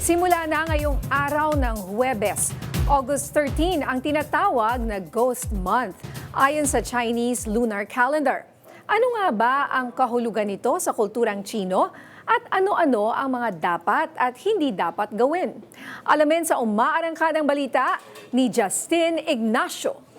Simula na ngayong araw ng Huwebes, August 13 ang tinatawag na Ghost Month ayon sa Chinese Lunar Calendar. Ano nga ba ang kahulugan nito sa kulturang Chino at ano-ano ang mga dapat at hindi dapat gawin? Alamin sa umaarangkadang balita ni Justin Ignacio.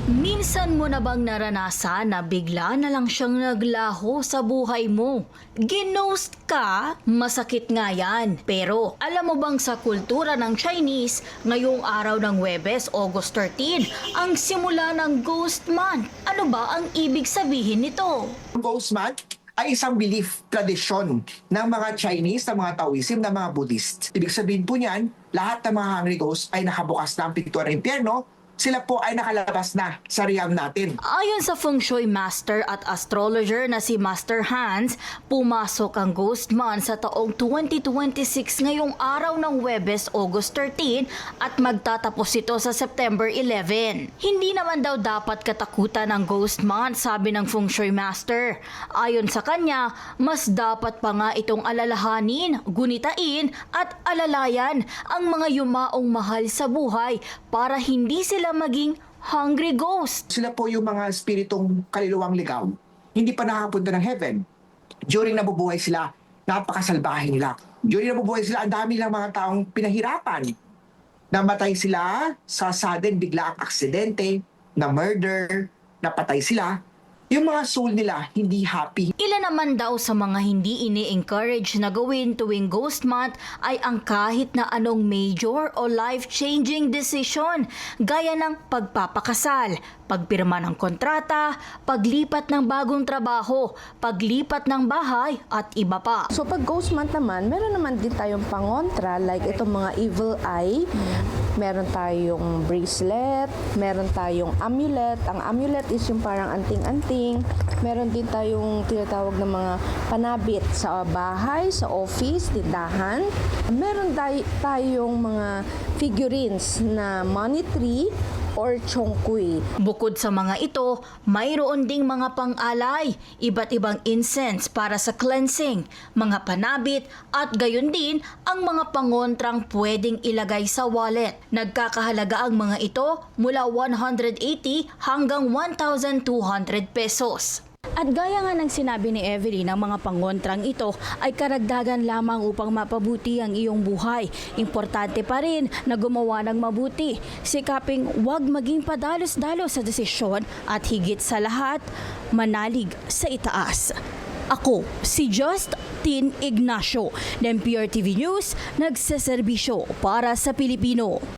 Minsan mo na bang naranasan na bigla na lang siyang naglaho sa buhay mo? Ginost ka? Masakit nga yan. Pero alam mo bang sa kultura ng Chinese, ngayong araw ng Huwebes, August 13, ang simula ng Ghost Month. Ano ba ang ibig sabihin nito? Ghost Month ay isang belief, tradisyon ng mga Chinese, ng mga Taoism, ng mga Buddhist. Ibig sabihin po niyan, lahat ng mga hungry ghosts ay nakabukas na ang pintuan ng impyerno. Sila po ay nakalabas na sa realm natin. Ayon sa Feng Shui Master at astrologer na si Master Hans, pumasok ang Ghost Month sa taong 2026 ngayong araw ng Huwebes, August 13 at magtatapos ito sa September 11. Hindi naman daw dapat katakutan ang Ghost Month, sabi ng Feng Shui Master. Ayon sa kanya, mas dapat pa nga itong alalahanin, gunitain at alalayan ang mga yumaong mahal sa buhay para hindi sila maging hungry ghost. Sila po yung mga espiritong kaluluwang ligaw. Hindi pa nakapunta ng heaven. During nabubuhay sila, napakasalbahe nila. During nabubuhay sila, ang dami lang mga taong pinahirapan. Namatay sila sa sudden bigla ang aksidente, na murder, napatay sila. Yung mga soul nila hindi happy. Ilan naman daw sa mga hindi ini-encourage na gawin tuwing Ghost Month ay ang kahit na anong major o life-changing decision gaya ng pagpapakasal, pagpirma ng kontrata, paglipat ng bagong trabaho, paglipat ng bahay at iba pa. So pag Ghost Month naman, meron naman din tayong pangontra like itong mga evil eye. Meron tayong bracelet, meron tayong amulet. Ang amulet is yung parang anting-anting. Meron din tayong tinatawag na mga panabit sa bahay, sa office, tindahan. Meron tayong mga figurines na money tree or chongkui. Bukod sa mga ito, mayroon ding mga pang-alay, iba't ibang incense para sa cleansing, mga panabit at gayon din ang mga pangontrang pwedeng ilagay sa wallet. Nagkakahalaga ang mga ito mula 180 hanggang 1,200 pesos. At gaya nga ng sinabi ni Evelyn, ang mga pangontrang ito ay karagdagan lamang upang mapabuti ang iyong buhay. Importante pa rin na gumawa ng mabuti. Sikaping huwag maging padalos-dalos sa desisyon at higit sa lahat, manalig sa itaas. Ako, si Justin Ignacio, ng PRTV News, nagseserbisyo para sa Pilipino.